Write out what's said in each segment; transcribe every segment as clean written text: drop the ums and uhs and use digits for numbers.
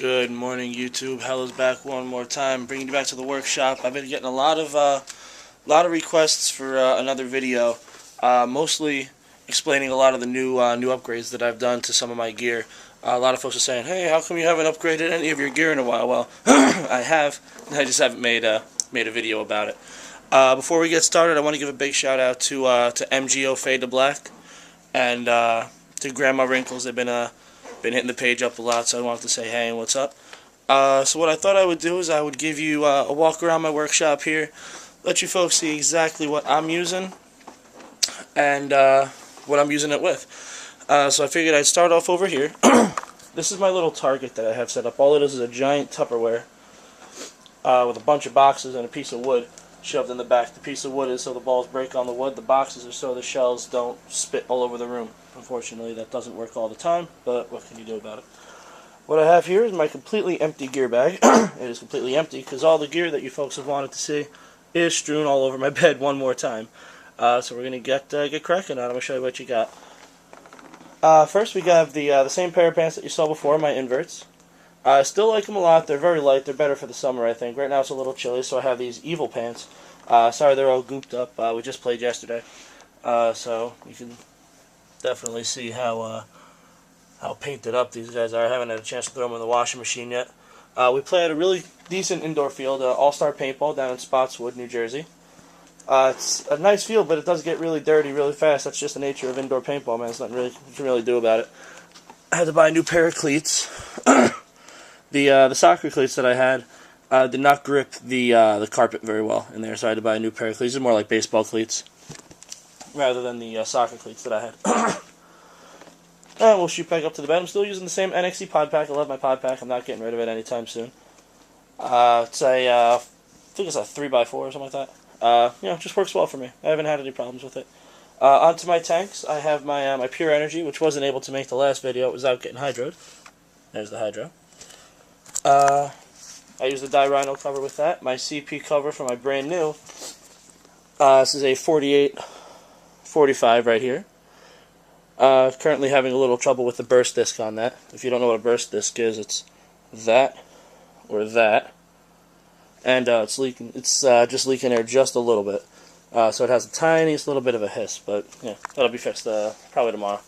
Good morning, YouTube. Hell is back one more time, bringing you back to the workshop. I've been getting a lot of requests for another video, mostly explaining a lot of the new upgrades that I've done to some of my gear. A lot of folks are saying, "Hey, how come you haven't upgraded any of your gear in a while?" Well, I have. I just haven't made a video about it. Before we get started, I want to give a big shout out to MGO Fade to Black and to Grandma Wrinkles. They've been hitting the page up a lot, so I wanted to say hey and what's up. So what I thought I would do is I would give you a walk around my workshop here, let you folks see exactly what I'm using and what I'm using it with. So I figured I'd start off over here. This is my little target that I have set up. All it is a giant Tupperware with a bunch of boxes and a piece of wood shoved in the back. The piece of wood is so the balls break on the wood. The boxes are so the shells don't spit all over the room. Unfortunately, that doesn't work all the time, but what can you do about it? What I have here is my completely empty gear bag. It is completely empty because all the gear that you folks have wanted to see is strewn all over my bed one more time. So we're going to get cracking on it. I'm going to show you what you got. First, we got the same pair of pants that you saw before, my inverts. I still like them a lot. They're very light. They're better for the summer, I think. Right now it's a little chilly, so I have these Evil pants. Sorry, they're all gooped up. We just played yesterday, so you can definitely see how painted up these guys are. I haven't had a chance to throw them in the washing machine yet. We play at a really decent indoor field, All-Star Paintball, down in Spotswood, New Jersey. It's a nice field, but it does get really dirty really fast. That's just the nature of indoor paintball, man. There's nothing really you can really do about it. I had to buy a new pair of cleats. The soccer cleats that I had did not grip the carpet very well in there, so I had to buy a new pair of cleats. They're more like baseball cleats rather than the soccer cleats that I had. And we'll shoot back up to the bed. I'm still using the same NXT pod pack. I love my pod pack. I'm not getting rid of it anytime soon. It's I think it's a 3x4 or something like that. It just works well for me. I haven't had any problems with it. Onto my tanks, I have my my Pure Energy, which wasn't able to make the last video. It was out getting hydroed. There's the hydro. I use the dye rhino cover with that. My CP cover for my brand new. This is a 48-45 right here. Currently having a little trouble with the burst disc on that. If you don't know what a burst disc is, it's that or that, and it's leaking. It's just leaking air just a little bit. So it has the tiniest little bit of a hiss, but yeah, that'll be fixed probably tomorrow.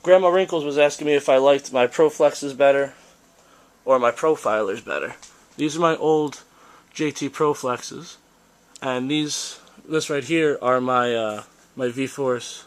Grandma Wrinkles was asking me if I liked my Pro Flexes better or my Profilers better. These are my old JT Pro Flexes, and this right here are my my V-Force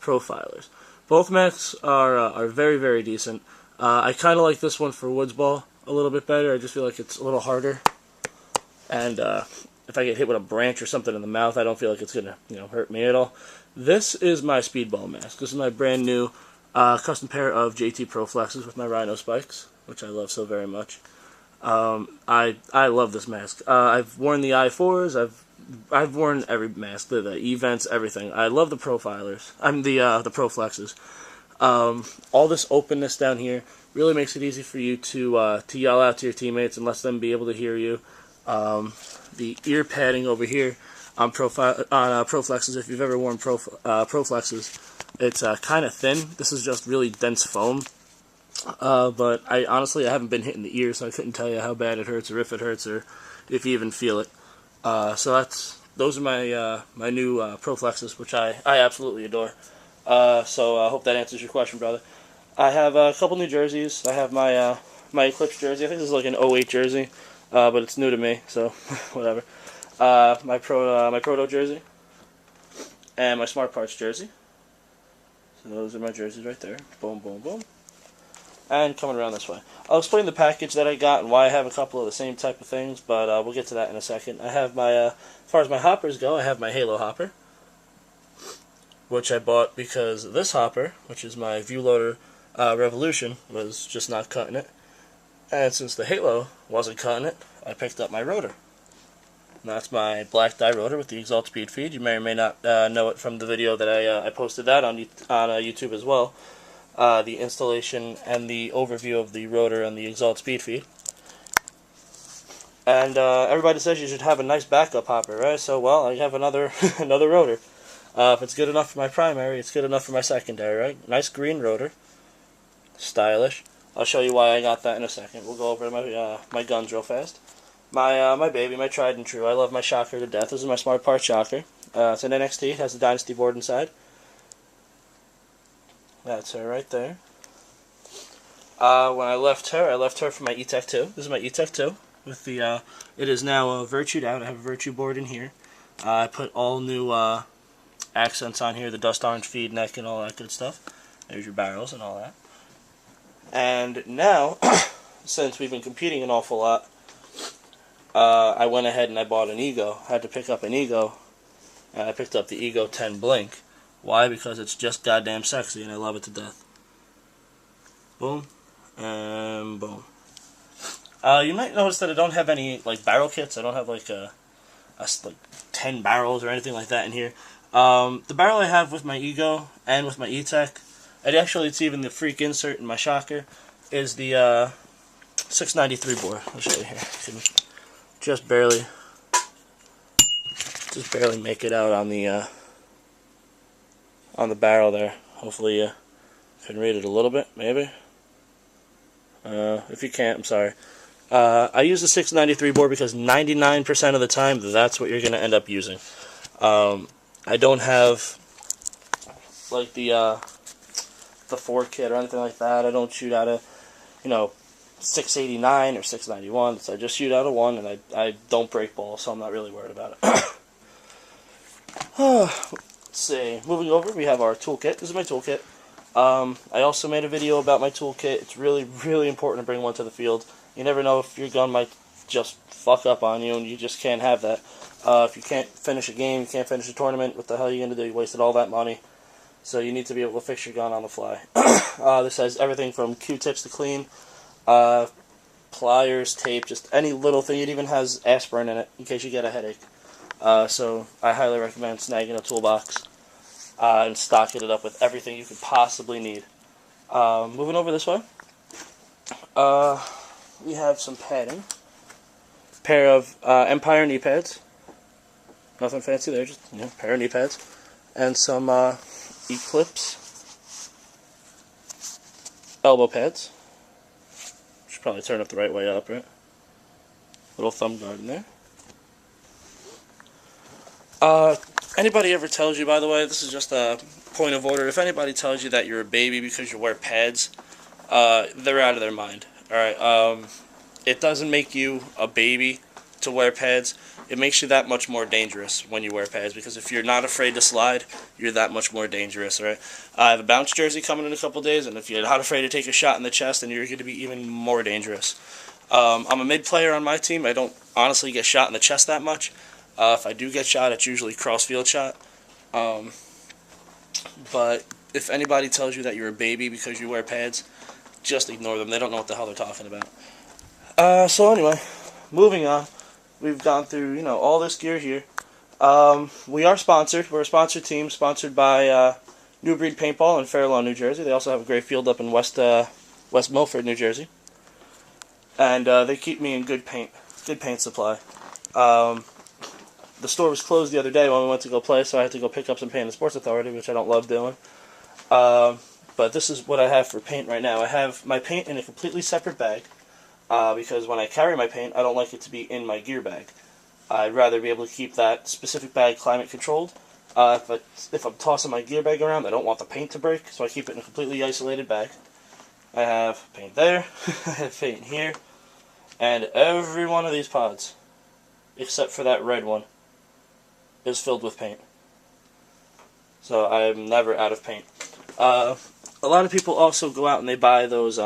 Profilers. Both mechs are very, very decent. I kind of like this one for Woods Ball a little bit better. I just feel like it's a little harder, and if I get hit with a branch or something in the mouth, I don't feel like it's gonna hurt me at all. This is my Speedball mask. This is my brand new custom pair of JT Pro Flexes with my Rhino spikes, which I love so very much. I love this mask. I've worn the I4s. I've worn every mask, the events, everything. I love the Profilers. The Pro Flexes. All this openness down here really makes it easy for you to yell out to your teammates and let them be able to hear you. The ear padding over here on Pro Flexes, if you've ever worn Pro Flexes, it's kind of thin. This is just really dense foam. But honestly I haven't been hitting the ear, so I couldn't tell you how bad it hurts or if it hurts or if you even feel it. So those are my my new Pro Flexes, which I absolutely adore. So I hope that answers your question, brother. I have a couple new jerseys. I have my my Eclipse jersey. I think this is like an '08 jersey, but it's new to me, so whatever. My Proto jersey and my Smart Parts jersey. So those are my jerseys right there. Boom, boom, boom. And coming around this way, I'll explain the package that I got and why I have a couple of the same type of things, but we'll get to that in a second. I have my, as far as my hoppers go, I have my Halo hopper, which I bought because this hopper, which is my Viewloader Revolution, was just not cutting it. And since the Halo wasn't cutting it, I picked up my rotor. And that's my black dye rotor with the Exalt Speed Feed. You may or may not know it from the video that I posted that on YouTube as well. The installation and the overview of the rotor and the Exalt Speed Feed. And everybody says you should have a nice backup hopper, right? So, well, I have another another rotor. If it's good enough for my primary, it's good enough for my secondary, right? Nice green rotor. stylish. I'll show you why I got that in a second. We'll go over my my guns real fast. My baby, my tried and true. I love my shocker to death. This is my Smart Parts shocker. It's an NXT. It has the Dynasty board inside. That's her right there. When I left her for my E-Tech 2. This is my E-Tech 2. With the, it is now virtued out. I have a Virtue board in here. I put all new accents on here, the dust orange feed neck and all that good stuff. There's your barrels and all that. And now, since we've been competing an awful lot, I went ahead and I bought an Ego. I had to pick up an Ego, and I picked up the Ego 10 Blink. Why? Because it's just goddamn sexy, and I love it to death. Boom, and boom. You might notice that I don't have any like barrel kits. I don't have like like 10 barrels or anything like that in here. The barrel I have with my Ego and with my E-Tech, and actually it's even the freak insert in my shocker, is the 693 bore. I'll show you here. You can just barely make it out on the barrel there. Hopefully you can read it a little bit, maybe. If you can't, I'm sorry. I use the 693 board because 99% of the time that's what you're going to end up using. I don't have like the 4 kit or anything like that. I don't shoot out a 689 or 691. So I just shoot out a 1, and I don't break balls, so I'm not really worried about it. Let's see. Moving over, we have our toolkit. This is my toolkit. I also made a video about my toolkit. It's really, really important to bring one to the field. You never know if your gun might just fuck up on you, and you just can't have that. If you can't finish a game, you can't finish a tournament, what the hell are you going to do? You wasted all that money. So you need to be able to fix your gun on the fly. This has everything from Q-tips to clean, pliers, tape, just any little thing. It even has aspirin in it in case you get a headache. So I highly recommend snagging a toolbox and stocking it up with everything you could possibly need. Moving over this way, we have some padding. Pair of Empire knee pads. Nothing fancy there, just pair of knee pads. And some Eclipse elbow pads. Should probably turn up the right way up, right? Little thumb guard in there. Anybody ever tells you, by the way, this is just a point of order, if anybody tells you that you're a baby because you wear pads, they're out of their mind. Alright, it doesn't make you a baby to wear pads. It makes you that much more dangerous when you wear pads, because if you're not afraid to slide, you're that much more dangerous, right? I have a bounce jersey coming in a couple days, and if you're not afraid to take a shot in the chest, then you're going to be even more dangerous. I'm a mid player on my team. I don't honestly get shot in the chest that much. If I do get shot, it's usually cross-field shot. But if anybody tells you that you're a baby because you wear pads, just ignore them. They don't know what the hell they're talking about. So anyway, moving on. We've gone through, all this gear here. We are sponsored. We're a sponsored team, sponsored by New Breed Paintball in Fair Lawn, New Jersey. They also have a great field up in West Milford, New Jersey. And they keep me in good paint supply. The store was closed the other day when we went to go play, so I had to go pick up some paint at Sports Authority, which I don't love doing. But this is what I have for paint right now. I have my paint in a completely separate bag, because when I carry my paint, I don't like it to be in my gear bag. I'd rather be able to keep that specific bag climate controlled. If I'm tossing my gear bag around, I don't want the paint to break, so I keep it in a completely isolated bag. I have paint there, I have paint here, and every one of these pods, except for that red one, is filled with paint. So I'm never out of paint. A lot of people also go out and they buy those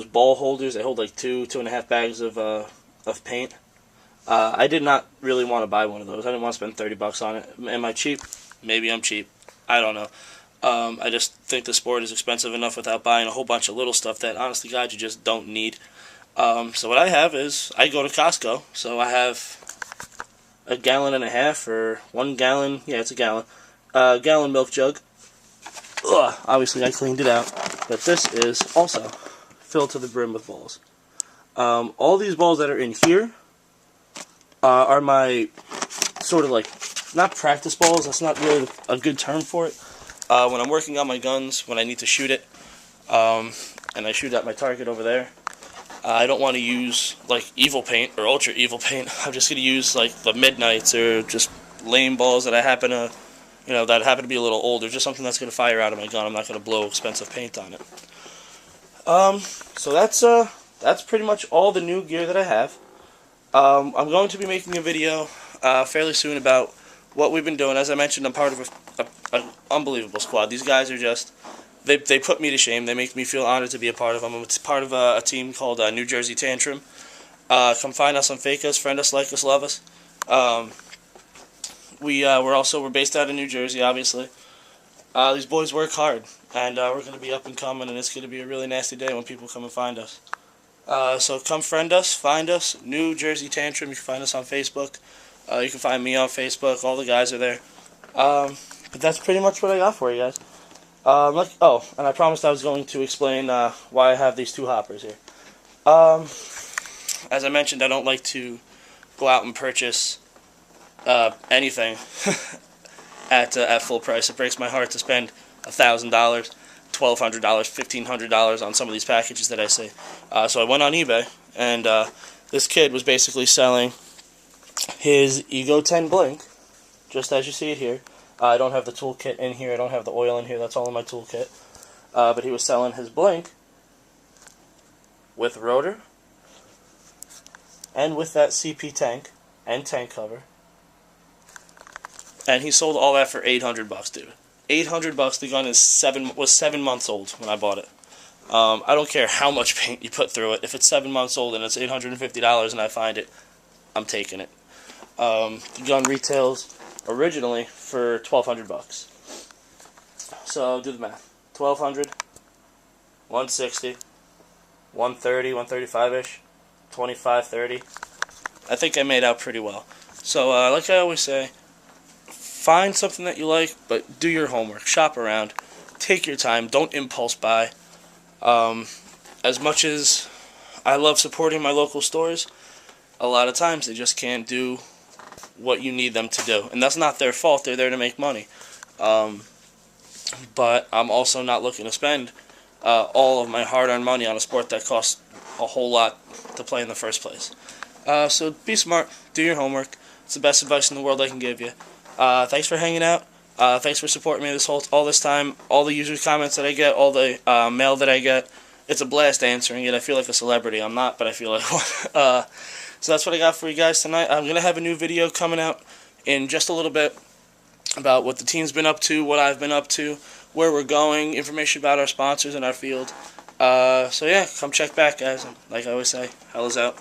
ball holders. They hold like 2.5 bags of paint. I did not really want to buy one of those. I didn't want to spend $30 on it. Am I cheap? Maybe I'm cheap. I don't know. I just think the sport is expensive enough without buying a whole bunch of little stuff that, honestly, God, you just don't need. So what I have is, I go to Costco, so I have a 1.5 gallon or 1 gallon, yeah, it's a gallon, gallon milk jug. Ugh, obviously I cleaned it out, but this is also filled to the brim with balls. All these balls that are in here are my sort of like, not practice balls, that's not really a good term for it. when I'm working on my guns, when I need to shoot it, and I shoot at my target over there, I don't want to use like evil paint or ultra evil paint. I'm just going to use like the Midnights or just lame balls that I happen to, that happen to be a little older, just something that's going to fire out of my gun. I'm not going to blow expensive paint on it. So that's pretty much all the new gear that I have. I'm going to be making a video fairly soon about what we've been doing. As I mentioned, I'm part of an unbelievable squad. These guys are just, they put me to shame. They make me feel honored to be a part of them. I'm part of a team called New Jersey Tantrum. Come find us on Us, friend us, like us, love us. We're based out of New Jersey, obviously. These boys work hard, and we're going to be up and coming, and it's going to be a really nasty day when people come and find us. So come friend us, find us, New Jersey Tantrum. You can find us on Facebook. You can find me on Facebook. All the guys are there. But that's pretty much what I got for you guys. And I promised I was going to explain why I have these two hoppers here. As I mentioned, I don't like to go out and purchase anything at full price. It breaks my heart to spend $1,000, $1,200, $1,500 on some of these packages that I see. So I went on eBay, and this kid was basically selling his Ego 10 Blink, just as you see it here. I don't have the toolkit in here. I don't have the oil in here. That's all in my toolkit. But he was selling his Blink with rotor and with that CP tank and tank cover. And he sold all that for $800, dude. $800. The gun was 7 months old when I bought it. I don't care how much paint you put through it. If it's 7 months old and it's $850 and I find it, I'm taking it. The gun retails originally for $1,200. So do the math. 1,200, 160, 130, 135-ish, 25, 30. I think I made out pretty well. So like I always say, find something that you like, but do your homework. Shop around. Take your time. Don't impulse buy. As much as I love supporting my local stores, a lot of times they just can't do what you need them to do. And that's not their fault. They're there to make money. But I'm also not looking to spend all of my hard-earned money on a sport that costs a whole lot to play in the first place. So be smart. Do your homework. It's the best advice in the world I can give you. Thanks for hanging out. Thanks for supporting me all this time. All the user comments that I get, all the mail that I get. It's a blast answering it. I feel like a celebrity. I'm not, but I feel like one. So that's what I got for you guys tonight. I'm going to have a new video coming out in just a little bit about what the team's been up to, what I've been up to, where we're going, information about our sponsors and our field. So yeah, come check back, guys. And like I always say, hell is out.